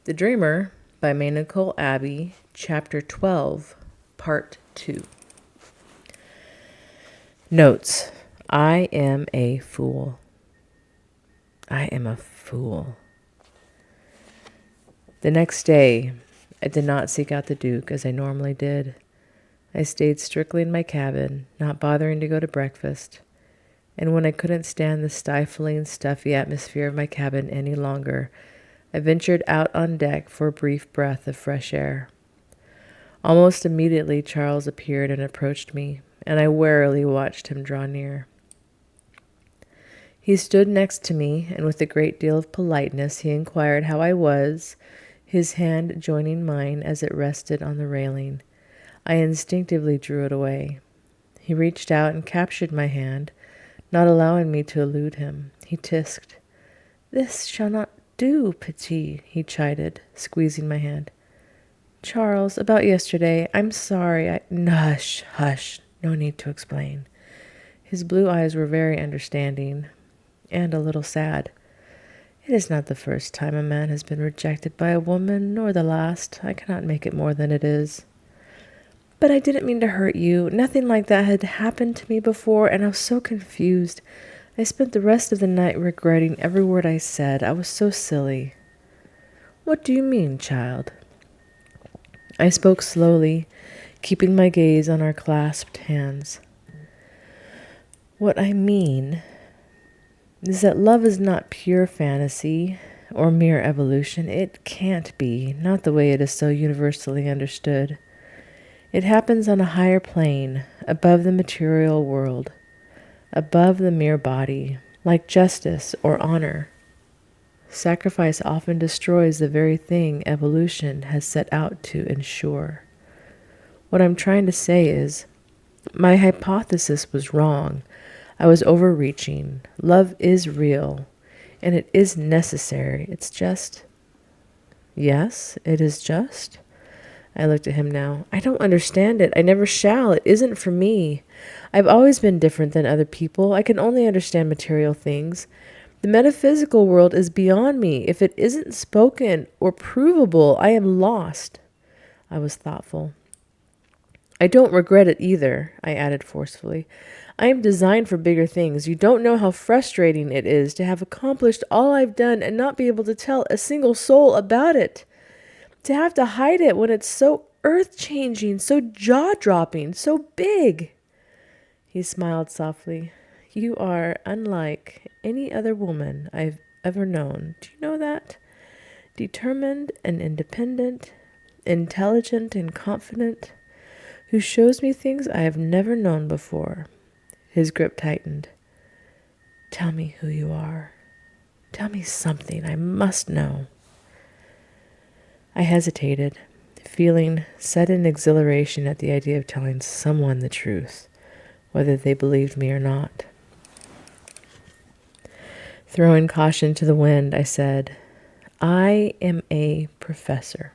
The Dreamer by May Nicole Abbey, Chapter 12, Part 2. Notes. I am a fool. I am a fool. The next day, I did not seek out the Duke as I normally did. I stayed strictly in my cabin, not bothering to go to breakfast. And when I couldn't stand the stifling, stuffy atmosphere of my cabin any longer, I ventured out on deck for a brief breath of fresh air. Almost immediately, Charles appeared and approached me, and I warily watched him draw near. He stood next to me, and with a great deal of politeness he inquired how I was, his hand joining mine as it rested on the railing. I instinctively drew it away. He reached out and captured my hand, not allowing me to elude him. He tisked. "This shall not do, Petit," he chided, squeezing my hand. "Charles, about yesterday, I'm sorry, Hush, hush, no need to explain." His blue eyes were very understanding, and a little sad. "It is not the first time a man has been rejected by a woman, nor the last. I cannot make it more than it is." "But I didn't mean to hurt you. Nothing like that had happened to me before, and I was so confused. I spent the rest of the night regretting every word I said. I was so silly." "What do you mean, child?" I spoke slowly, keeping my gaze on our clasped hands. "What I mean is that love is not pure fantasy or mere evolution. It can't be, not the way it is so universally understood. It happens on a higher plane, above the material world, above the mere body, like justice or honor. Sacrifice often destroys the very thing evolution has set out to ensure. What I'm trying to say is, my hypothesis was wrong. I was overreaching. Love is real, and it is necessary. It's just." "Yes, it is just?" I looked at him now. "I don't understand it. I never shall. It isn't for me. I've always been different than other people. I can only understand material things. The metaphysical world is beyond me. If it isn't spoken or provable, I am lost." I was thoughtful. "I don't regret it either," I added forcefully. "I am designed for bigger things. You don't know how frustrating it is to have accomplished all I've done and not be able to tell a single soul about it. To have to hide it when it's so earth-changing, so jaw-dropping, so big." He smiled softly. "You are unlike any other woman I've ever known. Do you know that? Determined and independent, intelligent and confident, who shows me things I have never known before." His grip tightened. "Tell me who you are. Tell me something. I must know." I hesitated, feeling sudden exhilaration at the idea of telling someone the truth, whether they believed me or not. Throwing caution to the wind, I said, "I am a professor,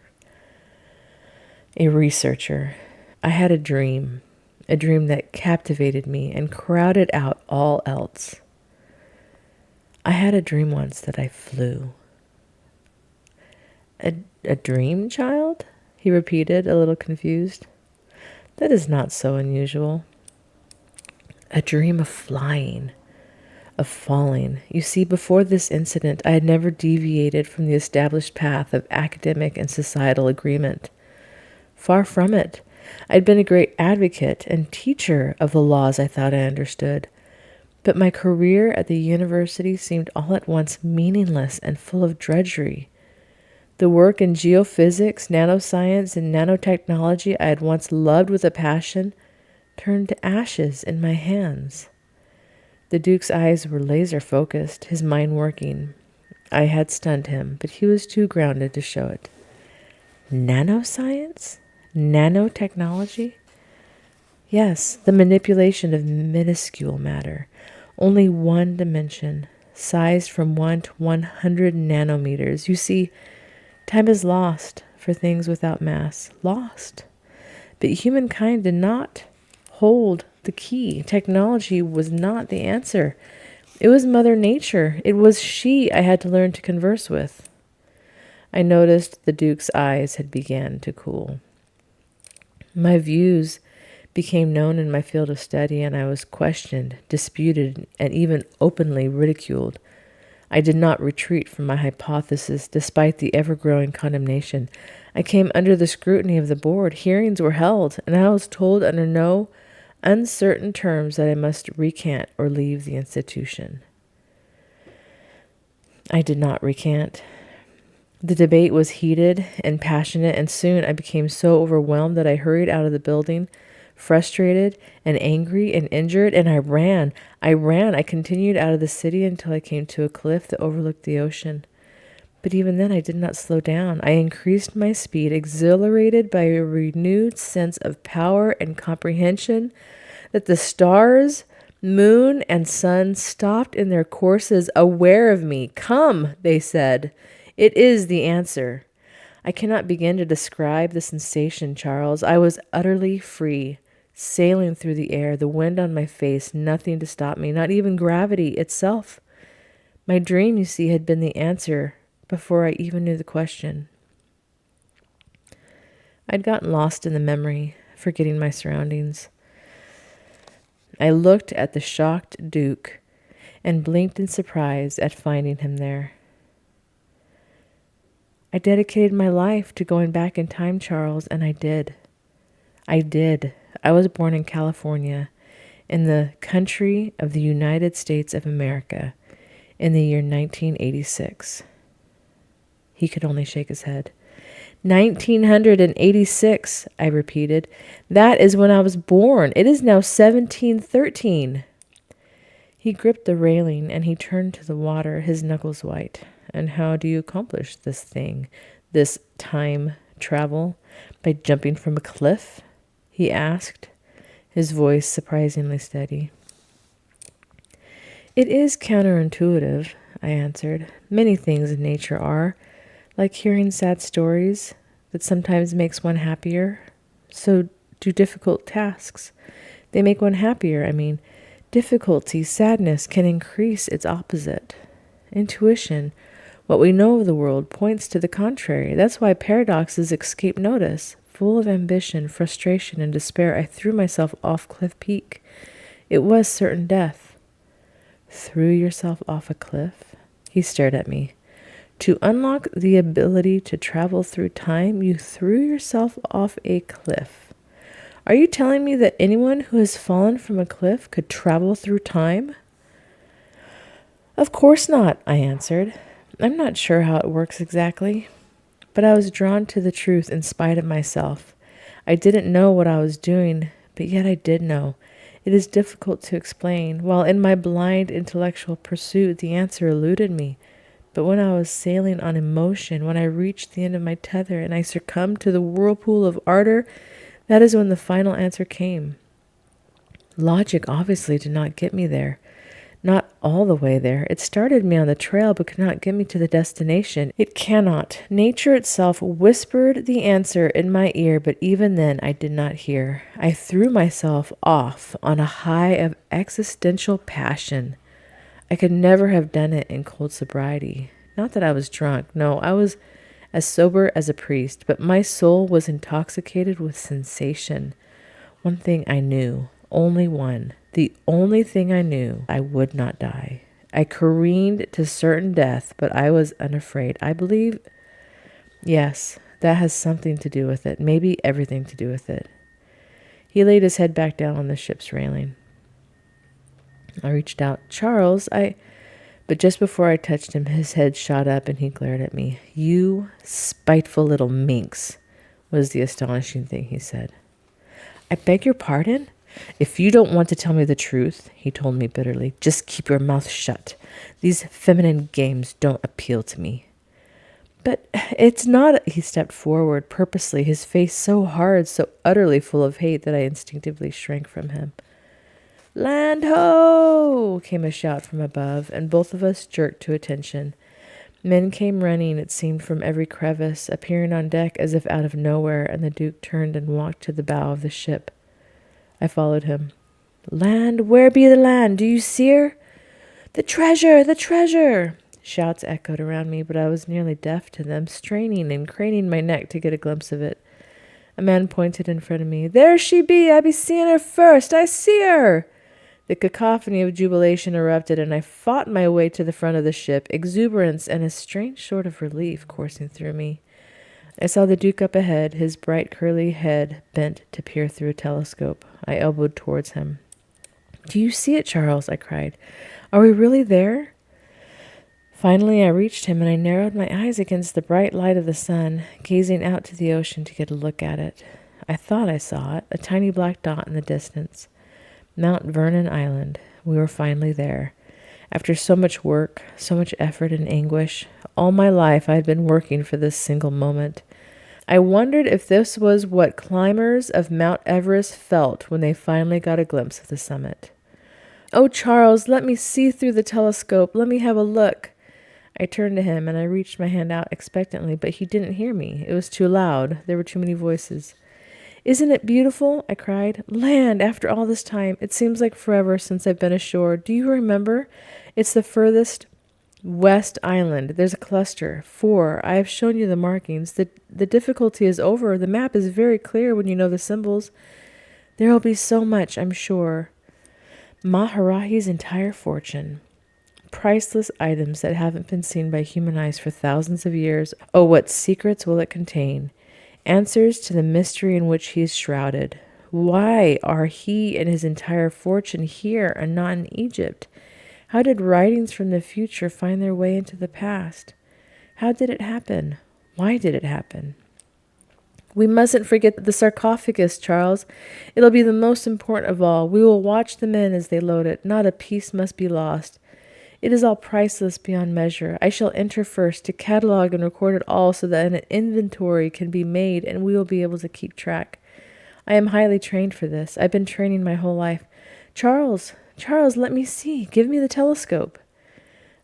a researcher. I had a dream that captivated me and crowded out all else. I had a dream once that I flew." A dream, child?" he repeated, a little confused. "That is not so unusual." "A dream of flying, of falling. You see, before this incident, I had never deviated from the established path of academic and societal agreement. Far from it. I'd been a great advocate and teacher of the laws I thought I understood. But my career at the university seemed all at once meaningless and full of drudgery. The work in geophysics, nanoscience, and nanotechnology I had once loved with a passion turned to ashes in my hands. The Duke's eyes were laser-focused, his mind working. I had stunned him, but he was too grounded to show it. "Nanoscience? Nanotechnology?" "Yes, the manipulation of minuscule matter. Only one dimension, sized from 1 to 100 nanometers. You see, time is lost for things without mass. Lost. But humankind did not hold the key. Technology was not the answer. It was Mother Nature. It was she I had to learn to converse with." I noticed the Duke's eyes had began to cool. My views became known in my field of study, and I was questioned, disputed, and even openly ridiculed. I did not retreat from my hypothesis, despite the ever-growing condemnation. I came under the scrutiny of the board. Hearings were held, and I was told under no uncertain terms that I must recant or leave the institution. I did not recant. The debate was heated and passionate, and soon I became so overwhelmed that I hurried out of the building, frustrated and angry and injured, and I ran. I continued out of the city until I came to a cliff that overlooked the ocean. But even then I did not slow down. I increased my speed, exhilarated by a renewed sense of power and comprehension that the stars, moon, and sun stopped in their courses, aware of me. "Come," they said. "It is the answer." I cannot begin to describe the sensation, Charles. I was utterly free, sailing through the air, the wind on my face, nothing to stop me, not even gravity itself. My dream, you see, had been the answer before I even knew the question. I'd gotten lost in the memory, forgetting my surroundings. I looked at the shocked Duke and blinked in surprise at finding him there. I dedicated my life to going back in time, Charles, and I did. I was born in California, in the country of the United States of America, in the year 1986. He could only shake his head. 1986, I repeated. That is when I was born. It is now 1713. He gripped the railing and he turned to the water, his knuckles white. "And how do you accomplish this thing, this time travel? By jumping from a cliff?" he asked, his voice surprisingly steady. "It is counterintuitive," I answered. "Many things in nature are, like hearing sad stories that sometimes makes one happier. So do difficult tasks. They make one happier, I mean. Difficulty, sadness can increase its opposite. Intuition, what we know of the world, points to the contrary. That's why paradoxes escape notice. Full of ambition, frustration, and despair, I threw myself off Cliff Peak. It was certain death." "Threw yourself off a cliff?" He stared at me. "To unlock the ability to travel through time, you threw yourself off a cliff. Are you telling me that anyone who has fallen from a cliff could travel through time?" "Of course not," I answered. "I'm not sure how it works exactly, but I was drawn to the truth in spite of myself. I didn't know what I was doing, but yet I did know. It is difficult to explain. While in my blind intellectual pursuit, the answer eluded me. But when I was sailing on emotion, when I reached the end of my tether and I succumbed to the whirlpool of ardor, that is when the final answer came. Logic obviously did not get me there. Not all the way there. It started me on the trail, but could not get me to the destination. It cannot. Nature itself whispered the answer in my ear, but even then I did not hear. I threw myself off on a high of existential passion. I could never have done it in cold sobriety. Not that I was drunk. No, I was as sober as a priest, but my soul was intoxicated with sensation. One thing I knew, only one. The only thing I knew, I would not die. I careened to certain death, but I was unafraid. I believe, yes, that has something to do with it, maybe everything to do with it." He laid his head back down on the ship's railing. I reached out. "Charles, But just before I touched him, his head shot up and he glared at me. "You spiteful little minx," was the astonishing thing he said. "I beg your pardon? If you don't want to tell me the truth," he told me bitterly, "just keep your mouth shut. These feminine games don't appeal to me." "But it's not—" He stepped forward purposely, his face so hard, so utterly full of hate that I instinctively shrank from him. "Land ho!" came a shout from above, and both of us jerked to attention. Men came running, it seemed, from every crevice, appearing on deck as if out of nowhere, and the Duke turned and walked to the bow of the ship. I followed him. "Land, where be the land? Do you see her?" "The treasure! The treasure!" Shouts echoed around me, but I was nearly deaf to them, straining and craning my neck to get a glimpse of it. A man pointed in front of me. "There she be! I be seeing her first! I see her!" The cacophony of jubilation erupted, and I fought my way to the front of the ship, exuberance and a strange sort of relief coursing through me. I saw the Duke up ahead, his bright curly head bent to peer through a telescope. I elbowed towards him. "Do you see it, Charles?" I cried. "Are we really there?" Finally I reached him, and I narrowed my eyes against the bright light of the sun, gazing out to the ocean to get a look at it. I thought I saw it, a tiny black dot in the distance. Mount Vernon Island. We were finally there. After so much work, so much effort and anguish, all my life I had been working for this single moment. I wondered if this was what climbers of Mount Everest felt when they finally got a glimpse of the summit. "Oh, Charles, let me see through the telescope. Let me have a look." I turned to him, and I reached my hand out expectantly, but he didn't hear me. It was too loud. There were too many voices. "Isn't it beautiful?" I cried. "Land, after all this time. It seems like forever since I've been ashore. Do you remember? It's the furthest west island. There's a cluster. 4. I have shown you the markings. The difficulty is over. The map is very clear when you know the symbols. There will be so much, I'm sure. Maharaji's entire fortune. Priceless items that haven't been seen by human eyes for thousands of years. Oh, what secrets will it contain? Answers to the mystery in which he is shrouded. Why are he and his entire fortune here and not in Egypt? How did writings from the future find their way into the past? How did it happen? Why did it happen? We mustn't forget the sarcophagus, Charles. It'll be the most important of all. We will watch the men as they load it. Not a piece must be lost. It is all priceless beyond measure. I shall enter first to catalog and record it all so that an inventory can be made and we will be able to keep track. I am highly trained for this. I've been training my whole life. Charles, let me see. Give me the telescope."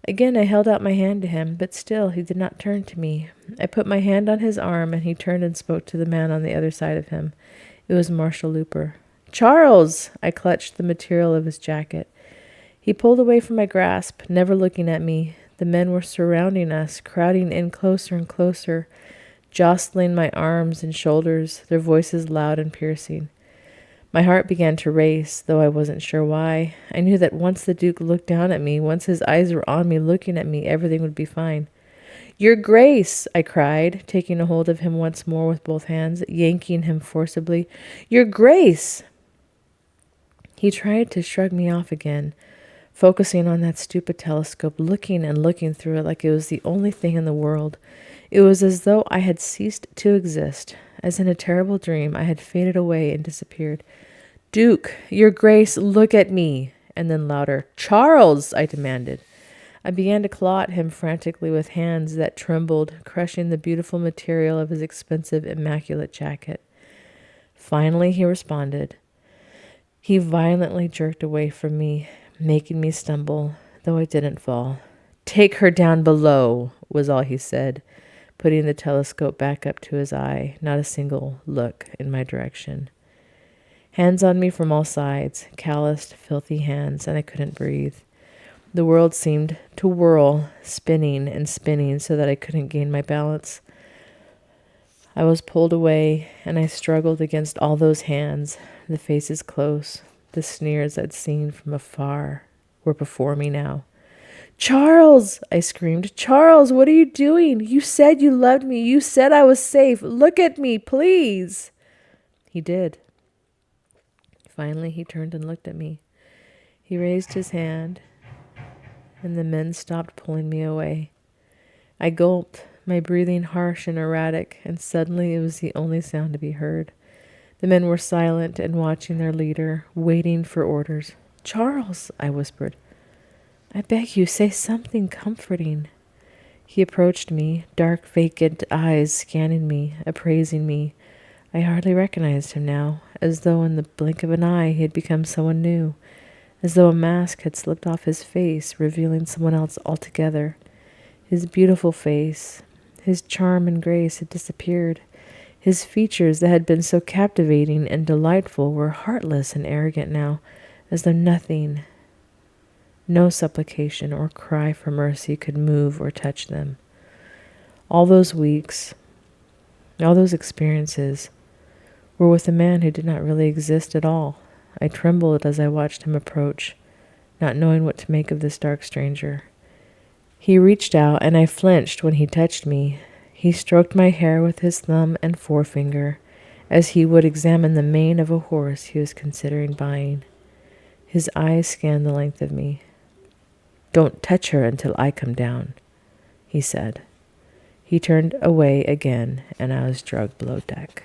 Again I held out my hand to him, but still he did not turn to me. I put my hand on his arm, and he turned and spoke to the man on the other side of him. It was Marshal Looper. "Charles!" I clutched the material of his jacket. He pulled away from my grasp, never looking at me. The men were surrounding us, crowding in closer and closer, jostling my arms and shoulders, their voices loud and piercing. My heart began to race, though I wasn't sure why. I knew that once the Duke looked down at me, once his eyes were on me, looking at me, everything would be fine. "Your Grace!" I cried, taking a hold of him once more with both hands, yanking him forcibly. "Your Grace!" He tried to shrug me off again, focusing on that stupid telescope, looking and looking through it like it was the only thing in the world. It was as though I had ceased to exist. As in a terrible dream, I had faded away and disappeared. "Duke, your Grace, look at me!" And then louder, "Charles!" I demanded. I began to claw at him frantically with hands that trembled, crushing the beautiful material of his expensive, immaculate jacket. Finally he responded. He violently jerked away from me, making me stumble, though I didn't fall. "Take her down below," was all he said, putting the telescope back up to his eye, not a single look in my direction. Hands on me from all sides, calloused, filthy hands, and I couldn't breathe. The world seemed to whirl, spinning and spinning so that I couldn't gain my balance. I was pulled away, and I struggled against all those hands. The faces close, the sneers I'd seen from afar, were before me now. "Charles!" I screamed. "Charles, what are you doing? You said you loved me. You said I was safe. Look at me, please." He did. Finally, he turned and looked at me. He raised his hand, and the men stopped pulling me away. I gulped, my breathing harsh and erratic, and suddenly it was the only sound to be heard. The men were silent and watching their leader, waiting for orders. "Charles," I whispered, "I beg you, say something comforting." He approached me, dark, vacant eyes scanning me, appraising me. I hardly recognized him now, as though in the blink of an eye he had become someone new, as though a mask had slipped off his face, revealing someone else altogether. His beautiful face, his charm and grace had disappeared. His features that had been so captivating and delightful were heartless and arrogant now, as though nothing No supplication or cry for mercy could move or touch them. All those weeks, all those experiences were with a man who did not really exist at all. I trembled as I watched him approach, not knowing what to make of this dark stranger. He reached out, and I flinched when he touched me. He stroked my hair with his thumb and forefinger, as he would examine the mane of a horse he was considering buying. His eyes scanned the length of me. "Don't touch her until I come down," he said. He turned away again, and I was dragged below deck.